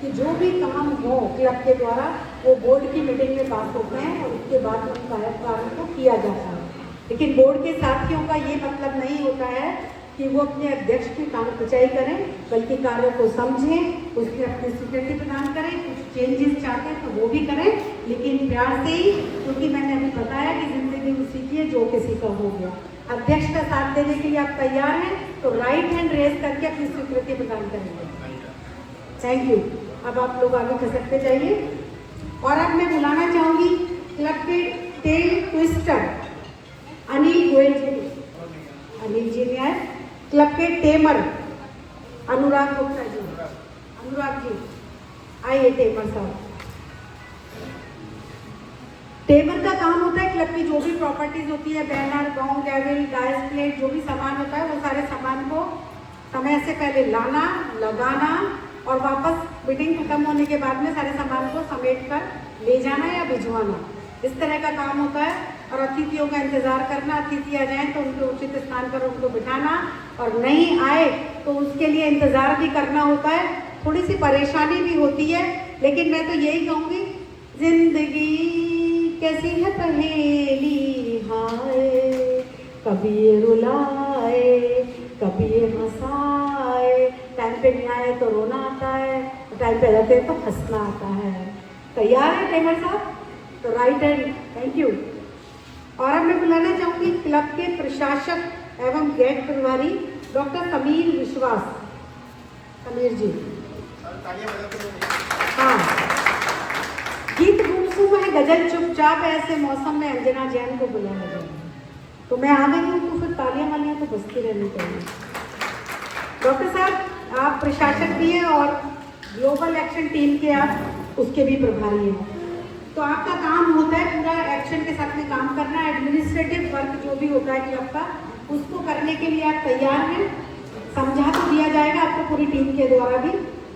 कि जो भी काम हो क्लब के द्वारा वो बोर्ड की मीटिंग में पास होते हैं और उसके बाद उन कार्यों को किया जाता है। लेकिन बोर्ड के साथियों का ये मतलब नहीं होता है कि वो अपने अध्यक्ष की कामकुचाई करें, बल्कि कार्यों को समझें, उसकी अपनी स्वीकृति प्रदान करें, कुछ चेंजेस चाहते हैं तो वो भी करें, लेकिन प्यार से ही, क्योंकि मैंने अभी बताया कि जिंदगी उसी की है जो किसी का हो गया। अध्यक्ष का साथ देने के लिए आप तैयार हैं तो राइट हैंड रेज करके अपनी स्वीकृति प्रदान करेंगे। Thank you. अब आप लोग आगे खसकते जाइए। और अब मैं बुलाना चाहूंगी क्लब के टेल ट्विस्टर अनिल गोयल जी को। अनिल जी ने आए। क्लब के टेमर अनुराग गुप्ता जी। अनुराग जी आइए। टेमर साहब, टेमर का काम होता है क्लब की जो भी प्रॉपर्टीज होती है, बैनर, गॉन्ग, गैवल, डायस प्लेट, जो भी सामान होता है वो सारे सामान को समय से पहले लाना, लगाना और वापस मीटिंग खत्म होने के बाद में सारे सामान को समेट कर ले जाना या भिजवाना, इस तरह का काम होता है। और अतिथियों का इंतजार करना, अतिथि आ जाएं तो उनको उचित स्थान पर उनको बिठाना, और नहीं आए तो उसके लिए इंतजार भी करना होता है। थोड़ी सी परेशानी भी होती है, लेकिन मैं तो यही कहूँगी, जिंदगी कैसी है पहेली, हाय कभी ये रुलाए कभी ये हंसाए, टाइम पे नहीं आए तो रोना आता है, टाइम पे रहते हैं तो हंसना आता है। तैयार है टेमर साहब? तो राइट हैंड। Thank you. और अब मैं बुलाना चाहूँगी क्लब के प्रशासक एवं गेट प्रभारी डॉक्टर समीर विश्वास। समीर जी। हाँ, गीत गुमसुम है, गजल चुपचाप है, ऐसे मौसम में अंजना जैन को बुलाया जाए। तो मैं आ गई हूँ तो फिर तालियां वालियां तो बजती रहनी चाहिए। डॉक्टर साहब, आप प्रशासक भी हैं और ग्लोबल एक्शन टीम के आप उसके भी प्रभारी हैं, तो आपका काम होता है पूरा एक्शन के साथ में काम करना। एडमिनिस्ट्रेटिव वर्क जो भी होता है क्लब का, उसको करने के लिए आप तैयार हैं? समझा तो दिया जाएगा आपको पूरी टीम के द्वारा भी,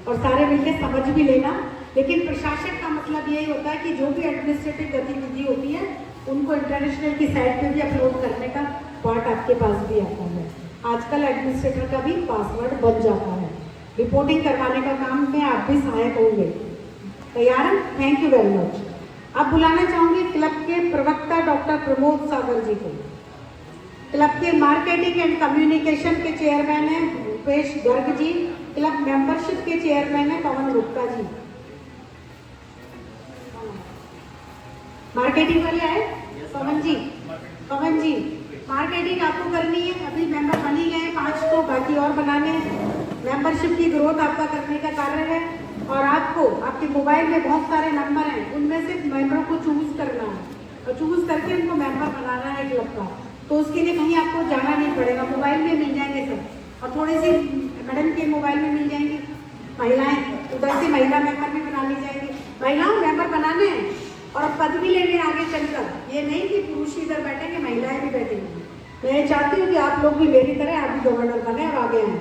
और सारे मिलकर समझ भी लेना। लेकिन प्रशासक का मतलब यही होता है कि जो भी एडमिनिस्ट्रेटिव गतिविधि होती है उनको इंटरनेशनल की साइट पे भी अपलोड करने का पार्ट आपके पास भी आता है। आजकल एडमिनिस्ट्रेटर का भी पासवर्ड बन जाता है। रिपोर्टिंग करवाने का काम में आप भी सहायक होंगे। तैयार हैं? Thank you very much. अब बुलाना चाहूंगी क्लब के प्रवक्ता डॉक्टर प्रमोद सागर जी को। क्लब के मार्केटिंग एंड कम्युनिकेशन के चेयरमैन हैं भूपेश गर्ग जी। क्लब मेंबरशिप के चेयरमैन है पवन गुप्ता जी। मार्केटिंग वाले आए? पवन जी। पवन जी, मार्केटिंग आपको करनी है। अभी मेंबर बनी गए 5 तो बाकी और बनाने हैं। मेंबरशिप की ग्रोथ आपका करने का कार्य है, और आपको आपके मोबाइल में बहुत सारे नंबर हैं, उनमें से मेंबरों को चूज करना है और चूज करके उनको मेंबर बनाना है क्लब का। तो उसके लिए कहीं आपको जाना नहीं पड़ेगा, मोबाइल में मिल जाएंगे सब, और थोड़ी सी मैडम के मोबाइल में मिल जाएंगी महिलाएं, उधर से महिला मेंबर भी बना ली जाएंगी। महिलाओं मेंबर बनाने हैं और पद भी लेने आगे चलकर, ये नहीं कि पुरुष इधर बैठेंगे महिलाएं भी बैठेंगी। मैं चाहती हूँ कि आप लोग भी मेरी तरह आप भी गवर्नर बने और आगे आए।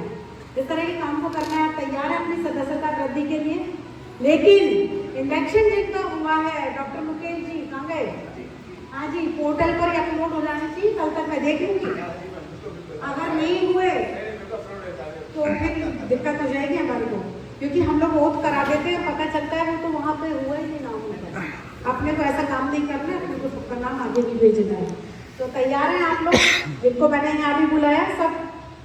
इस तरह के काम को करना है। तैयार है अपनी सदस्यता वृद्धि के लिए? लेकिन इंडक्शन जिनका हुआ है, डॉक्टर मुकेश जी कहाँ गए? हाँ जी, पोर्टल पर अपलोड हो जाना चाहिए, कल तक मैं देख लूँगी। अगर नहीं हुए तो फिर दिक्कत हो जाएगी हमारे को, क्योंकि हम लोग वोट करा देते हैं, पता चलता है वो तो वहाँ पे हुआ ही नहीं, नाम होता है। अपने को ऐसा काम नहीं करना है, अपने को सबका नाम आगे भी भेजना है। तो तैयार हैं आप लोग, जिनको मैंने यहाँ भी बुलाया सब?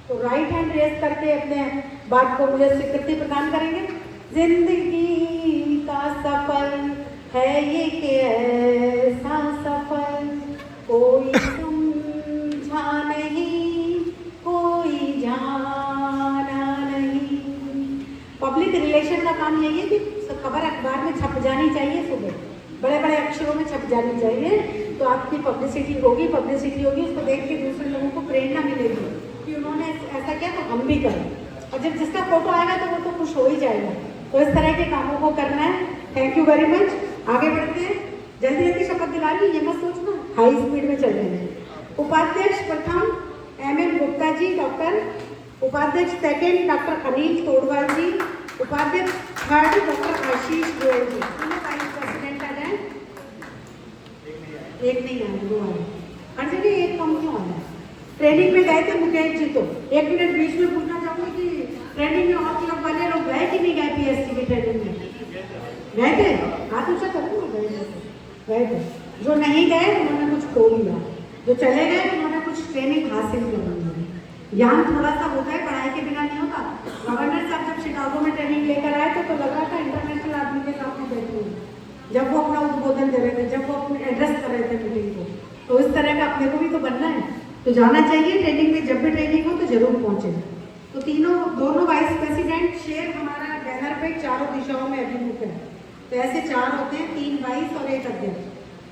तो राइट हैंड रेज करके अपने बात को मुझे स्वीकृति प्रदान करेंगे। जिंदगी का सफर है ये कि ऐसा सफर कोई समझा नहीं, कोई जाना नहीं। पब्लिक रिलेशन का काम यही है कि खबर अखबार में छप जानी चाहिए, सुबह बड़े बड़े अक्षरों में छप जानी चाहिए, तो आपकी पब्लिसिटी होगी उसको देख के दूसरे लोगों को प्रेरणा मिलेगी कि उन्होंने ऐसा किया तो हम भी करें, और जब जिसका फोटो आएगा तो वो तो खुश हो ही जाएगा। तो इस तरह के कामों को करना है। Thank you very much. आगे बढ़ते हैं। जल्दी जल्दी शपथ दिला रही, ये मत सोचना हाई स्पीड में चल रहे हैं। उपाध्यक्ष प्रथम MM गुप्ता जी डॉक्टर, उपाध्यक्ष सेकेंड डॉक्टर अनिल तोड़वाल जी, उपाध्यक्ष थर्ड डॉक्टर आशीष गोयल जी। वाइस प्रेसिडेंट आ जाए। एक नहीं आए, 2 आए। हर जगह एक कम क्यों आया? ट्रेनिंग में गए थे मुकेश जी, तो 1 मिनट बीच में पूछना चाहूंगी कि ट्रेनिंग में और क्लब वाले लोग गए कि नहीं गए PSC की ट्रेनिंग में? गए थे? हाथ ऊंचा करो ना, गए थे। जो नहीं गए उन्होंने कुछ खो लिया, जो चले गए उन्होंने कुछ ट्रेनिंग हासिल कर ली है। ज्ञान थोड़ा सा होता है, पढ़ाई के बिना नहीं होता। गवर्नर साहब जब शिकागो में ट्रेनिंग लेकर आए थे तो लग रहा था इंटरनेशनल आदमी के सामने बैठे हुए, जब वो अपना उद्बोधन दे रहे थे, जब वो अपने एड्रेस कर रहे थे मीटिंग को। तो इस तरह का अपने को भी तो बनना है, तो जाना चाहिए ट्रेनिंग में। जब भी ट्रेनिंग हो तो जरूर पहुंचे। तो दोनों वाइस प्रेसिडेंट शेर हमारा बैनर पे चारों दिशाओं में अभिमुख है। तो ऐसे 4 होते हैं, 3 वाइस और 1 अध्यक्ष।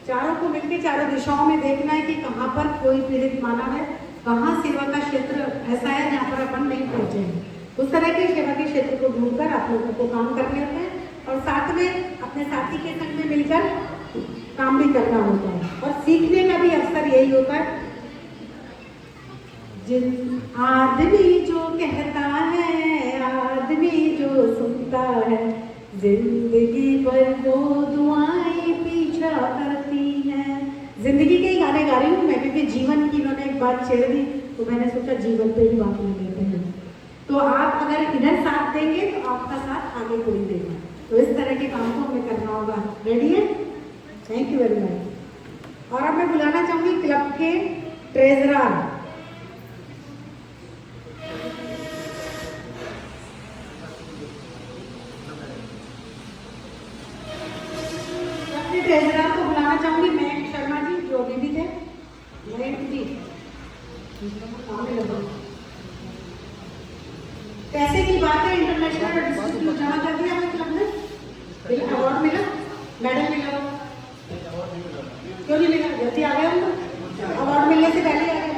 चारों को मिलकर चारों दिशाओं में देखना है कि कहाँ पर कोई पीड़ित मानव है, कहाँ सेवा का क्षेत्र ऐसा है जहाँ पर अपन नहीं पहुँचे हैं। उस तरह के सेवा के क्षेत्र को ढूंढकर आप लोगों को काम करने होते हैं, और साथ में अपने साथी के संग में मिलकर काम भी करना होता है। और सीखने का भी अवसर यही होता है। जिन आदमी जो कहता है, आदमी जो सुनता है, जिंदगी भर वो दुआएं पीछा करती हैं। जिंदगी के ही गाने गा रही हूँ मैं, क्योंकि जीवन की इन्होंने एक बात छेड़ दी तो मैंने सोचा जीवन पे ही बात ले लेते हैं। तो आप अगर इधर साथ देंगे तो आपका साथ आगे कोई देगा। तो इस तरह के काम को हमें करना होगा। रेडी है? Thank you very much. और अब मैं बुलाना चाहूंगी क्लब के ट्रेजरर, ट्रेजरर को बुलाना चाहूंगी मयंक शर्मा जी, जो अभी भी थे। मयंक जी पैसे की बात है, इंटरनेशनल डिस्ट्रिक्ट जमा कर दिया हमें क्लब ने, अवार्ड मिला, मेडल मिला, क्यों नहीं मिला? जल्दी आ गए हम, अवार्ड मिलने से पहले आ गए,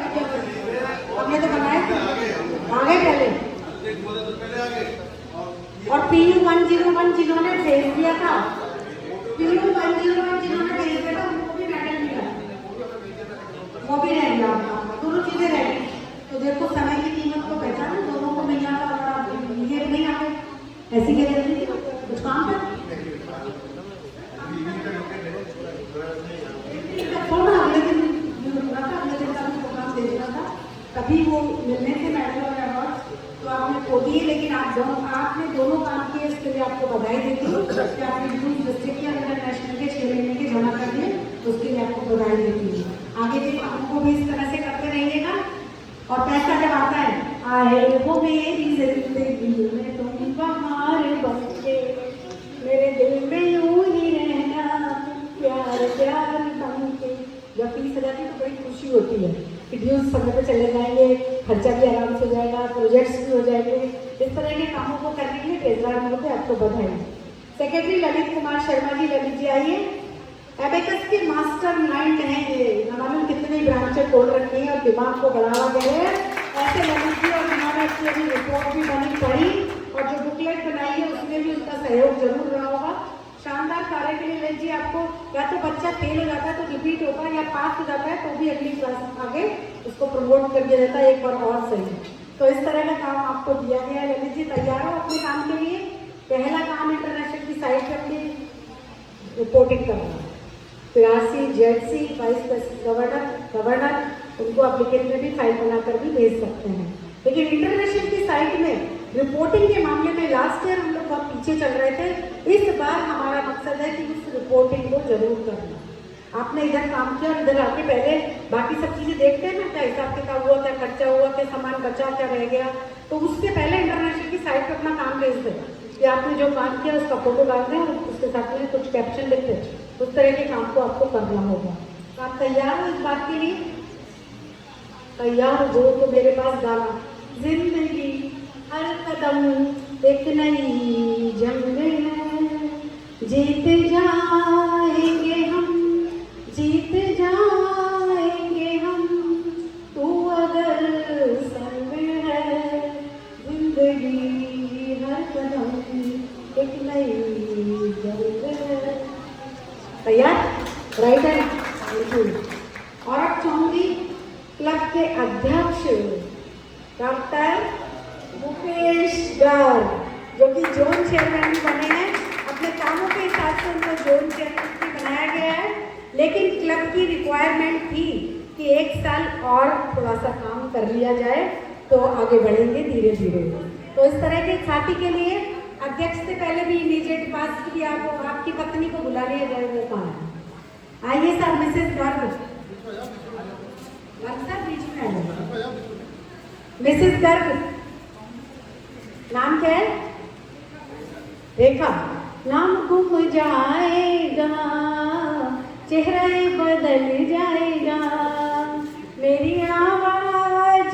हमने तो बनाए थे, आ गए पहले। और PU 101 जिन्होंने भेज दिया था, PU 101 जिन्होंने भेज दिया था उनको भी मेडल मिला, वो भी रह गया, दोनों चीजें रह गई। तो देखो समय की कीमत को पहचानो, दोनों को मिलना था और आप ये नहीं आ गए, ऐसी क्या जल्दी थी कुछ काम पर थोड़ा अगले दिन था, अगले दिन का प्रोग्राम भेजना था, तभी वो मिलने थे मेडल और अवार्ड। तो आपने खो दिए, लेकिन आपने दोनों काम किए, इसके लिए आपको बधाई देती हूँ कि आपने डिस्ट्रिक्ट के इंटरनेशनल के 6 महीने के जमा कर दिए, उसके लिए आपको बधाई देती हूँ। आगे के काम को भी इस तरह से करते रहिएगा। और पैसा जब आता है, आए वो मेरी जिंदगी में तुम बाहर बन के, मेरे दिल में यूं ही रहना प्यार प्यार बन के। जब फीस आ जाती है तो बड़ी खुशी होती है कि ड्यूज समय पे चले जाएंगे, खर्चा भी आराम से हो जाएगा, प्रोजेक्ट्स भी हो जाएंगे। इस तरह के कामों को करने के लिए ट्रेजरर होते हैं, आपको बधाई। सेक्रेटरी ललित कुमार शर्मा जी, ललित जी आइए। एबेकस के मास्टर माइंड हैं ये, उन्होंने कितनी ब्रांचें खोल रखी हैं और दिमाग को बढ़ावा दे रहे हैं। ऐसे ललित जी, और उन्होंने अच्छी अच्छी रिपोर्ट भी बनी पढ़ी, और जो बुकलेट बनाई है उसमें भी उनका सहयोग जरूर रहा होगा। शानदार कार्य के लिए ललित जी आपको, या तो बच्चा फेल हो जाता है तो रिपीट होता है, या पास हो जाता है तो भी अगली क्लास आगे उसको प्रमोट कर दिया जाता है एक बार और सही। तो इस तरह का काम आपको दिया गया है। ललित जी तैयार हो अपने काम के लिए? पहला काम इंटरनेशनल की साइट पर अपनी रिपोर्टिंग करना। PRC, JEDC, वाइस गवर्नर उनको एप्लीकेशन में भी फाइल बनाकर भी भेज सकते हैं। लेकिन इंटरनेशनल की साइट में रिपोर्टिंग के मामले में लास्ट ईयर हम लोग बहुत पीछे चल रहे थे। इस बार हमारा मकसद है कि उस रिपोर्टिंग को जरूर करना। आपने इधर काम किया, इधर आके पहले बाकी सब चीजें देखते हैं ना, क्या हिसाब किताब हुआ, क्या खर्चा हुआ, क्या सामान बचा, क्या रह गया, तो उसके पहले इंटरनेशनल की साइट पर अपना काम भेज दें कि आपने जो काम किया उसका फोटो डाल दें और उसके साथ में कुछ कैप्शन लिख दें। उस तरह के काम को आपको करना होगा। तो आप तैयार हो इस बात के लिए? तैयार हो तो मेरे पास गाना, जिंदगी हर कदम एक नई जंग है, जीत जाएंगे हम, जीत जाएंगे हम, तू अगर संग है, जिंदगी हर कदम एक नई जंग है। तैयार? राइट है। और अब चाहूंगी क्लब के अध्यक्ष डॉक्टर मुकेश गर्ग, जो कि जोन चेयरमैन भी बने हैं। अपने कामों के हिसाब से उनको जोन चेयरमैन भी बनाया गया है, लेकिन क्लब की रिक्वायरमेंट थी कि 1 साल और थोड़ा सा काम कर लिया जाए तो आगे बढ़ेंगे धीरे धीरे। तो इस तरह के साथी के लिए अध्यक्ष से पहले भी इमीडिएट पास किया, वो आप आपकी पत्नी को बुला लिया जाए, वो कहाँ है? आइए सर, मिसेस गर्ग सर बीच में आ जाए। मिसेस गर्ग, नाम क्या है? रेखा। नाम गुम जाएगा, चेहरा बदल जाएगा, मेरी आवाज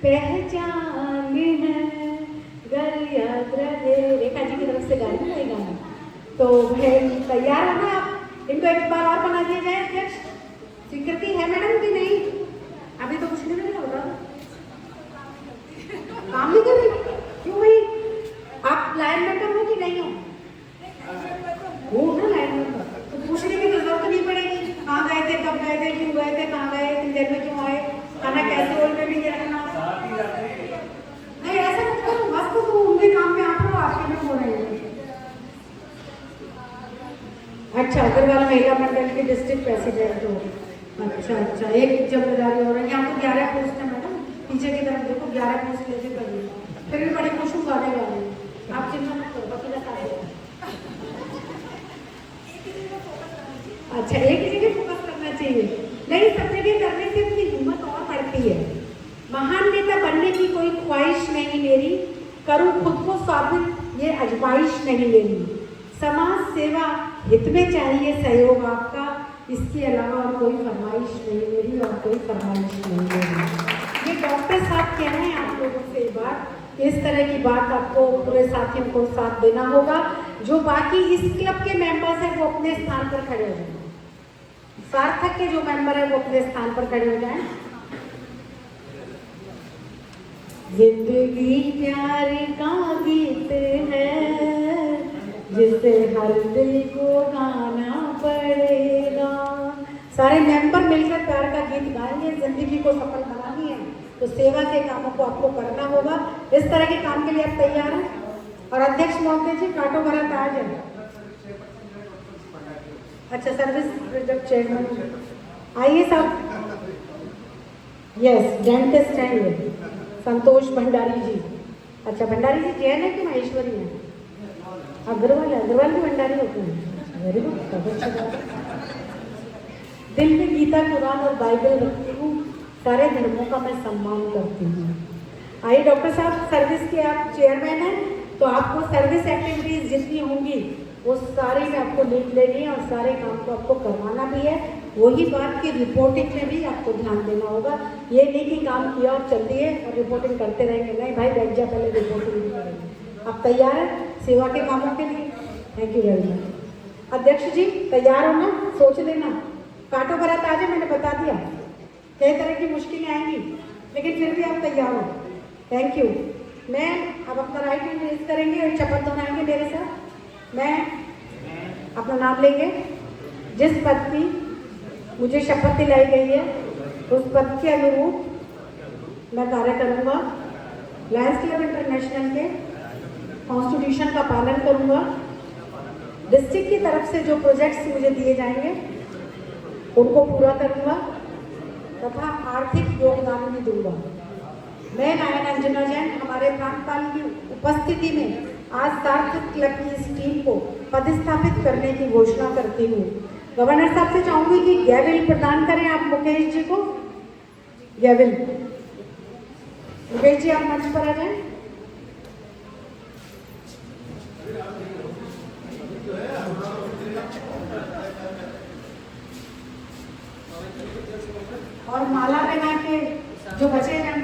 पहचान है, घर याद रहे। रेखा जी की तरफ से गाड़ी नहीं गाना, तो तैयार हो ना आप? इनको एक बार और बना दिया जाए अध्यक्ष। स्वीकृति है मैडम कि नहीं? अभी तो कुछ नहीं होगा, काम नहीं कर रही क्यों भाई? आप लाइन मेंबर हो कि नहीं हो? वो ना लाइन मेंबर, तो पूछने की जरूरत नहीं पड़ेगी कहाँ गए थे, कब गए थे, क्यों गए थे, कहाँ गए, कितनी देर में क्यों आए, खाना कैसे रोल में भी रखना। नहीं ऐसा मत करो, मस्त तो उनके काम में आप हो, आपके में हो रहे हैं। अच्छा, अग्रवाल महिला मंडल के डिस्ट्रिक्ट प्रेसिडेंट हो। अच्छा अच्छा, एक जिम्मेदारी हो रही है। यहाँ तो 11 पोस्ट है मैडम, पीछे की तरफ देखो 11 पोस्ट लेके करिए, फिर भी बड़े खुश हूँ गाने वाले। आप चिंता मत करो, बाकी का साथ। अच्छा, एक ही जगह फोकस करना चाहिए, नहीं सब जगह करने से अपनी हिम्मत और बढ़ती है। महान नेता बनने की कोई ख्वाहिश नहीं मेरी, करूँ खुद को साबित ये अजमाइश नहीं मेरी, समाज सेवा हित में चाहिए सहयोग आपका, इसके अलावा और कोई फरमाइश नहीं मेरी, और कोई फरमाइश नहीं मेरी। ये डॉक्टर साहब कह रहे हैं आप लोगों से बात, इस तरह की बात आपको पूरे साथियों को साथ देना होगा। जो बाकी इस क्लब के मेंबर्स हैं वो अपने स्थान पर खड़े हो जाएं। सार्थक के जो मेंबर है वो अपने स्थान पर खड़े हो जाएं। जिंदगी प्यार का गीत है, जिसे हर दिल को गाना पड़ेगा। सारे मेंबर मिलकर प्यार का गीत गाएंगे। जिंदगी को सफल बनानी है तो सेवा के कामों को आपको करना होगा। इस तरह के काम के लिए आप तैयार हैं? और अध्यक्ष महोदय जी, काटो भरा ताज है। अच्छा, सर्विस प्रोजेक्ट चेयरमैन आइए साहब। यस, डेंटिस्ट हैं ये, संतोष भंडारी जी। अच्छा, भंडारी जी जैन है कि महेश्वरी है? अग्रवाल है, अग्रवाल भी भंडारी होते हैं। Very good. दिल में गीता, कुरान और बाइबल रखती हूँ, सारे धर्मों का मैं सम्मान करती हूँ। आइए डॉक्टर साहब, सर्विस के आप चेयरमैन हैं, तो आपको सर्विस एक्टिविटीज जितनी होंगी वो सारी में आपको लीड लेनी है और सारे काम को आपको करवाना भी है। वही बात की रिपोर्टिंग में भी आपको ध्यान देना होगा। ये नहीं कि काम किया और चल दिए और रिपोर्टिंग करते रहेंगे, नहीं भाई बैठ जा, पहले रिपोर्टिंग भी करेंगे। आप तैयार हैं सेवा के कामों के लिए? Thank you very much. अध्यक्ष जी तैयार हो ना? सोच लेना, काटो भरा ताज है, मैंने बता दिया कई तरह की मुश्किलें आएंगी, लेकिन फिर भी आप तैयार हो। Thank you. मैं अब अपना राइट हैंड रेज करेंगे और शपथ दोहराएंगे मेरे साथ। मैं अपना नाम लेंगे। जिस पद की मुझे शपथ दिलाई गई है उस पद के अनुरूप मैं कार्य करूँगा। लायंस क्लब इंटरनेशनल के कॉन्स्टिट्यूशन का पालन करूँगा। डिस्ट्रिक्ट की तरफ से जो प्रोजेक्ट्स मुझे दिए जाएंगे उनको पूरा करूँगा तथा आर्थिक योगदान भी दूंगा। मैं नायन अंजना जैन हमारे प्रांतपाल की उपस्थिति में आज सार्थक क्लब की इस टीम को पदस्थापित करने की घोषणा करती हूँ। गवर्नर साहब से चाहूंगी कि गैविल प्रदान करें आप मुकेश जी को। गैविल, मुकेश जी आप मंच पर आ जाएं। और माला पहना के जो बचे हैं